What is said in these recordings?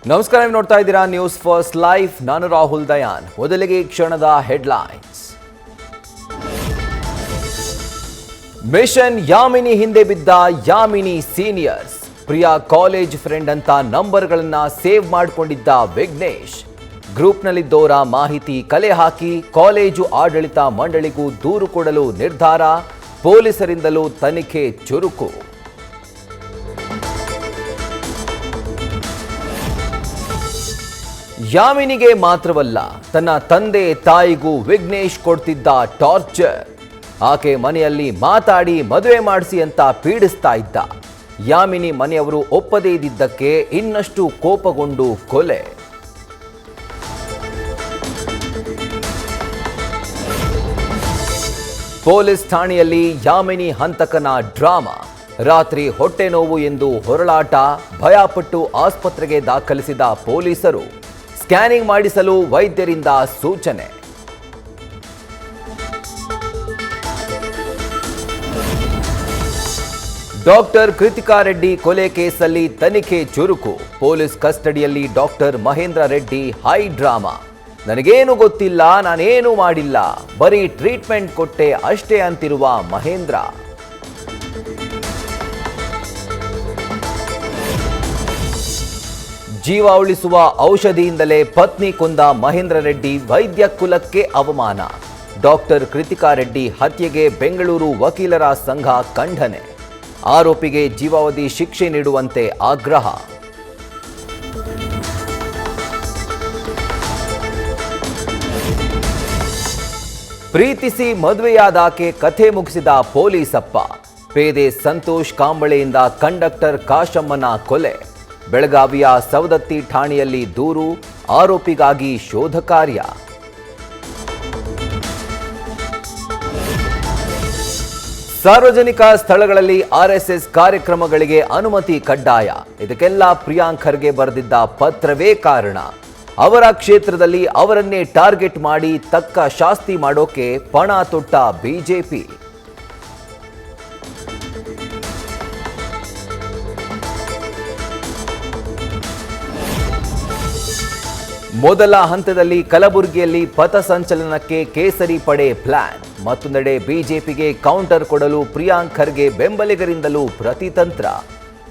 ನಮಸ್ಕಾರ, ನೀವು ನೋಡ್ತಾ ಇದ್ದೀರಾ ನ್ಯೂಸ್ ಫಸ್ಟ್ ಲೈವ್. ನಾನು ರಾಹುಲ್ ದಯಾನ್. ಮೊದಲಿಗೆ ಕ್ಷಣದ ಹೆಡ್ಲೈನ್ಸ್. ಮಿಷನ್ ಯಾಮಿನಿ ಹಿಂದೆ ಬಿದ್ದ ಯಾಮಿನಿ ಸೀನಿಯರ್ಸ್. ಪ್ರಿಯಾ ಕಾಲೇಜ್ ಫ್ರೆಂಡ್ ಅಂತ ನಂಬರ್ಗಳನ್ನ ಸೇವ್ ಮಾಡಿಕೊಂಡಿದ್ದ ವಿಘ್ನೇಶ್. ಗ್ರೂಪ್ನಲ್ಲಿದ್ದವರ ಮಾಹಿತಿ ಕಲೆ ಹಾಕಿ ಕಾಲೇಜು ಆಡಳಿತ ಮಂಡಳಿಗೂ ದೂರು ಕೊಡಲು ನಿರ್ಧಾರ. ಪೊಲೀಸರಿಂದಲೂ ತನಿಖೆ ಚುರುಕು. ಯಾಮಿನಿಗೆ ಮಾತ್ರವಲ್ಲ, ತನ್ನ ತಂದೆ ತಾಯಿಗೂ ವಿಘ್ನೇಶ್ ಕೊಡ್ತಿದ್ದ ಟಾರ್ಚರ್. ಆಕೆ ಮನೆಯಲ್ಲಿ ಮಾತಾಡಿ ಮದುವೆ ಮಾಡಿಸಿ ಅಂತ ಪೀಡಿಸ್ತಾ ಇದ್ದ. ಯಾಮಿನಿ ಮನೆಯವರು ಒಪ್ಪದೇ ಇದ್ದಿದ್ದಕ್ಕೆ ಇನ್ನಷ್ಟು ಕೋಪಗೊಂಡು ಕೊಲೆ. ಪೊಲೀಸ್ ಠಾಣೆಯಲ್ಲಿ ಯಾಮಿನಿ ಹಂತಕನ ಡ್ರಾಮಾ. ರಾತ್ರಿ ಹೊಟ್ಟೆ ನೋವು ಎಂದು ಹೊರಳಾಟ. ಭಯಪಟ್ಟು ಆಸ್ಪತ್ರೆಗೆ ದಾಖಲಿಸಿದ ಪೊಲೀಸರು. ಸ್ಕ್ಯಾನಿಂಗ್ ಮಾಡಿಸಲು ವೈದ್ಯರಿಂದ ಸೂಚನೆ. ಡಾಕ್ಟರ್ ಕೃತಿಕಾ ರೆಡ್ಡಿ ಕೊಲೆ ಕೇಸಲ್ಲಿ ತನಿಖೆ ಚುರುಕು. ಪೊಲೀಸ್ ಕಸ್ಟಡಿಯಲ್ಲಿ doctor Mahendra Reddy high drama. ನನಗೇನು ಗೊತ್ತಿಲ್ಲ, ನಾನೇನು ಮಾಡಿಲ್ಲ, ಬರೀ ಟ್ರೀಟ್ಮೆಂಟ್ ಕೊಟ್ಟೆ ಅಷ್ಟೇ ಅಂತಿರುವ ಮಹೇಂದ್ರ. ಜೀವ ಉಳಿಸುವ ಔಷಧಿಯಿಂದಲೇ ಪತ್ನಿ ಕೊಂದ ಮಹೇಂದ್ರ ರೆಡ್ಡಿ ವೈದ್ಯ ಕುಲಕ್ಕೆ ಅವಮಾನ. ಡಾಕ್ಟರ್ ಕೃತಿಕಾ ರೆಡ್ಡಿ ಹತ್ಯೆಗೆ ಬೆಂಗಳೂರು ವಕೀಲರ ಸಂಘ ಖಂಡನೆ. ಆರೋಪಿಗೆ ಜೀವಾವಧಿ ಶಿಕ್ಷೆ ನೀಡುವಂತೆ ಆಗ್ರಹ. ಪ್ರೀತಿಸಿ ಮದುವೆಯಾದಾಕೆ ಕಥೆ ಮುಗಿಸಿದ ಪೊಲೀಸಪ್ಪ. ಪೇದೆ ಸಂತೋಷ್ ಕಾಂಬಳೆಯಿಂದ ಕಂಡಕ್ಟರ್ ಕಾಶಮ್ಮನ ಕೊಲೆ. ಬೆಳಗಾವಿಯ ಸವದತ್ತಿ ಠಾಣೆಯಲ್ಲಿ ದೂರು. ಆರೋಪಿಗಾಗಿ ಶೋಧ ಕಾರ್ಯ. ಸಾರ್ವಜನಿಕ ಸ್ಥಳಗಳಲ್ಲಿ ಆರ್ಎಸ್ಎಸ್ ಕಾರ್ಯಕ್ರಮಗಳಿಗೆ ಅನುಮತಿ ಕಡ್ಡಾಯ. ಇದಕ್ಕೆಲ್ಲ ಪ್ರಿಯಾಂಕ್ ಖರ್ಗೆ ಬರೆದಿದ್ದ ಪತ್ರವೇ ಕಾರಣ. ಅವರ ಕ್ಷೇತ್ರದಲ್ಲಿ ಅವರನ್ನೇ ಟಾರ್ಗೆಟ್ ಮಾಡಿ ತಕ್ಕ ಶಾಸ್ತಿ ಮಾಡೋಕೆ ಪಣ ತೊಟ್ಟ ಬಿಜೆಪಿ. ಮೊದಲ ಹಂತದಲ್ಲಿ ಕಲಬುರಗಿಯಲ್ಲಿ ಪಥಸಂಚಲನಕ್ಕೆ ಕೇಸರಿ ಪಡೆ ಪ್ಲಾನ್. ಮತ್ತೊಂದೆಡೆ ಬಿಜೆಪಿಗೆ ಕೌಂಟರ್ ಕೊಡಲು ಪ್ರಿಯಾಂಕ್ ಖರ್ಗೆ ಬೆಂಬಲಿಗರಿಂದಲೂ ಪ್ರತಿತಂತ್ರ.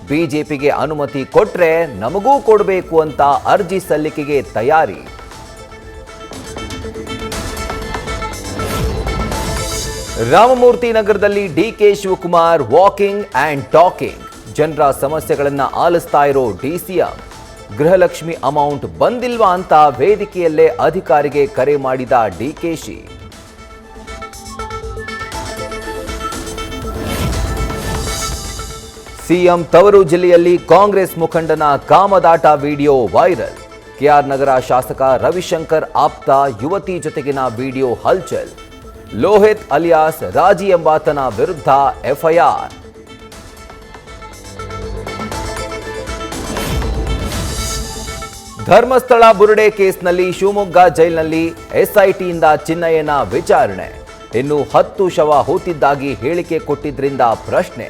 ಬಿಜೆಪಿಗೆ ಅನುಮತಿ ಕೊಟ್ರೆ ನಮಗೂ ಕೊಡಬೇಕು ಅಂತ ಅರ್ಜಿ ಸಲ್ಲಿಕೆಗೆ ತಯಾರಿ. ರಾಮಮೂರ್ತಿ ನಗರದಲ್ಲಿ DK Shivakumar walking and talking. ಜನರ ಸಮಸ್ಯೆಗಳನ್ನು ಆಲಿಸ್ತಾ ಇರೋ ಡಿಸಿಎಂ. ಗೃಹಲಕ್ಷ್ಮಿ ಅಮೌಂಟ್ ಬಂದಿಲ್ವಾ ಅಂತ ವೇದಿಕೆಯಲ್ಲೇ ಅಧಿಕಾರಿಗೆ ಕರೆ ಮಾಡಿದ ಡಿಕೆಶಿ. ಸಿಎಂ ತವರು ಜಿಲ್ಲೆಯಲ್ಲಿ ಕಾಂಗ್ರೆಸ್ ಮುಖಂಡನ ಕಾಮದಾಟ ವಿಡಿಯೋ ವೈರಲ್. ಕೆಆರ್ ನಗರ ಶಾಸಕ ರವಿಶಂಕರ್ ಆಪ್ತ ಯುವತಿ ಜೊತೆಗಿನ ವಿಡಿಯೋ ಹಲ್ಚಲ್. ಲೋಹಿತ್ ಅಲಿಯಾಸ್ ರಾಜಿ ಎಂಬಾತನ ವಿರುದ್ಧ ಎಫ್ಐಆರ್. ಧರ್ಮಸ್ಥಳ ಬುರುಡೆ ಕೇಸ್ನಲ್ಲಿ ಶಿವಮೊಗ್ಗ ಜೈಲಿನಲ್ಲಿ ಎಸ್ಐಟಿಯಿಂದ ಚಿನ್ನಯ್ಯನ ವಿಚಾರಣೆ. ಇನ್ನು 10 ಶವ ಹೂತಿದ್ದಾಗಿ ಹೇಳಿಕೆ ಕೊಟ್ಟಿದ್ರಿಂದ ಪ್ರಶ್ನೆ.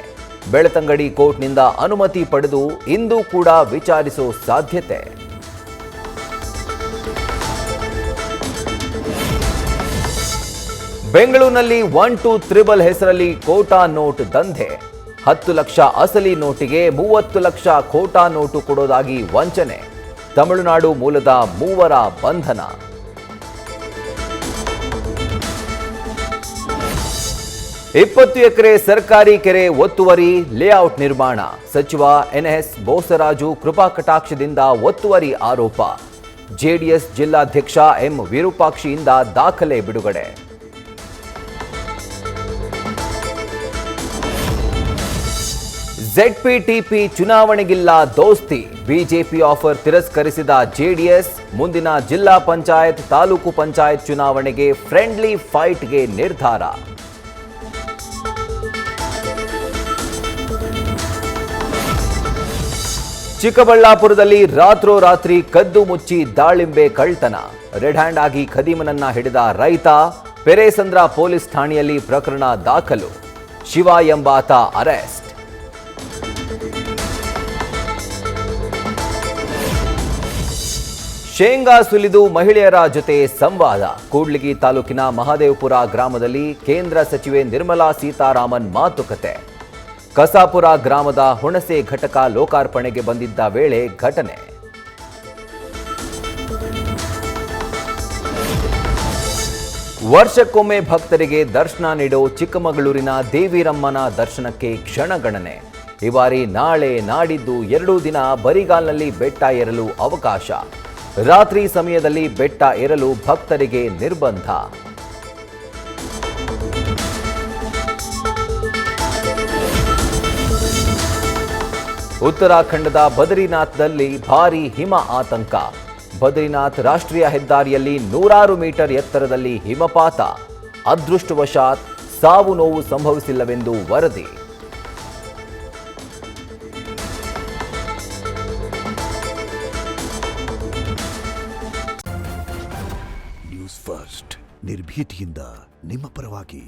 ಬೆಳ್ತಂಗಡಿ ಕೋರ್ಟ್ನಿಂದ ಅನುಮತಿ ಪಡೆದು ಇಂದು ಕೂಡ ವಿಚಾರಿಸೋ ಸಾಧ್ಯತೆ. ಬೆಂಗಳೂರಿನಲ್ಲಿ 1-2-3 ಹೆಸರಲ್ಲಿ ಖೋಟಾ ನೋಟ್ ದಂಧೆ. 10 ಲಕ್ಷ ಅಸಲಿ ನೋಟಿಗೆ 30 ಲಕ್ಷ ಖೋಟಾ ನೋಟು ಕೊಡೋದಾಗಿ ವಂಚನೆ. ತಮಿಳುನಾಡು ಮೂಲದ 3 ಬಂಧನ. ಇಪ್ಪತ್ತು ಎಕರೆ ಸರ್ಕಾರಿ ಕೆರೆ ಒತ್ತುವರಿ ಲೇಔಟ್ ನಿರ್ಮಾಣ. ಸಚಿವ ಎನ್ಎಸ್ ಬೋಸರಾಜು ಕೃಪಾ ಕಟಾಕ್ಷದಿಂದ ಒತ್ತುವರಿ ಆರೋಪ. ಜೆಡಿಎಸ್ ಜಿಲ್ಲಾಧ್ಯಕ್ಷ ಎಂ ವಿರೂಪಾಕ್ಷಿಯಿಂದ ದಾಖಲೆ ಬಿಡುಗಡೆ. ZPTP ಚುನಾವಣೆಗಿಲ್ಲ ದೋಸ್ತಿ. ಬಿಜೆಪಿ ಆಫರ್ ತಿರಸ್ಕರಿಸಿದ ಜೆಡಿಎಸ್. ಮುಂದಿನ ಜಿಲ್ಲಾ ಪಂಚಾಯತ್ ತಾಲೂಕು ಪಂಚಾಯತ್ ಚುನಾವಣೆಗೆ ಫ್ರೆಂಡ್ಲಿ ಫೈಟ್ಗೆ ನಿರ್ಧಾರ. ಚಿಕ್ಕಬಳ್ಳಾಪುರದಲ್ಲಿ ರಾತ್ರೋರಾತ್ರಿ ಕದ್ದು ಮುಚ್ಚಿ ದಾಳಿಂಬೆ ಕಳ್ತನ. ರೆಡ್ ಹ್ಯಾಂಡ್ ಆಗಿ ಖದೀಮನನ್ನ ಹಿಡಿದ ರೈತ. ಪೆರೇಸಂದ್ರ ಪೊಲೀಸ್ ಠಾಣೆಯಲ್ಲಿ ಪ್ರಕರಣ ದಾಖಲು. ಶಿವ ಎಂಬಾತ ಅರೆಸ್ಟ್. ಶೇಂಗಾ ಸುಲಿದು ಮಹಿಳೆಯರ ಜೊತೆ ಸಂವಾದ. ಕೂಡ್ಲಿಗಿ ತಾಲೂಕಿನ ಮಹದೇವಪುರ ಗ್ರಾಮದಲ್ಲಿ ಕೇಂದ್ರ ಸಚಿವೆ ನಿರ್ಮಲಾ ಸೀತಾರಾಮನ್ ಮಾತುಕತೆ. ಕಸಾಪುರ ಗ್ರಾಮದ ಹುಣಸೆ ಘಟಕ ಲೋಕಾರ್ಪಣೆಗೆ ಬಂದಿದ್ದ ವೇಳೆ ಘಟನೆ. ವರ್ಷಕ್ಕೊಮ್ಮೆ ಭಕ್ತರಿಗೆ ದರ್ಶನ ನೀಡೋ ಚಿಕ್ಕಮಗಳೂರಿನ ದೇವಿರಮ್ಮನ ದರ್ಶನಕ್ಕೆ ಕ್ಷಣಗಣನೆ. ಈ ಬಾರಿ ನಾಳೆ ನಾಡಿದ್ದು 2 ದಿನ ಬರಿಗಾಲ್ನಲ್ಲಿ ಬೆಟ್ಟ ಏರಲು ಅವಕಾಶ. ರಾತ್ರಿ ಸಮಯದಲ್ಲಿ ಬೆಟ್ಟ ಏರಲು ಭಕ್ತರಿಗೆ ನಿರ್ಬಂಧ. ಉತ್ತರಾಖಂಡದ ಬದ್ರಿನಾಥ್ನಲ್ಲಿ ಭಾರೀ ಹಿಮ ಆತಂಕ. ಬದ್ರಿನಾಥ್ ರಾಷ್ಟ್ರೀಯ ಹೆದ್ದಾರಿಯಲ್ಲಿ 100 ಮೀಟರ್ ಎತ್ತರದಲ್ಲಿ ಹಿಮಪಾತ. ಅದೃಷ್ಟವಶಾತ್ ಸಾವು ನೋವು ಸಂಭವಿಸಿಲ್ಲವೆಂದು ವರದಿ. ನ್ಯೂಸ್ ಫಸ್ಟ್ ನಿರ್ಭೀತಿಯಿಂದ ನಿಮ್ಮ ಪರವಾಗಿ.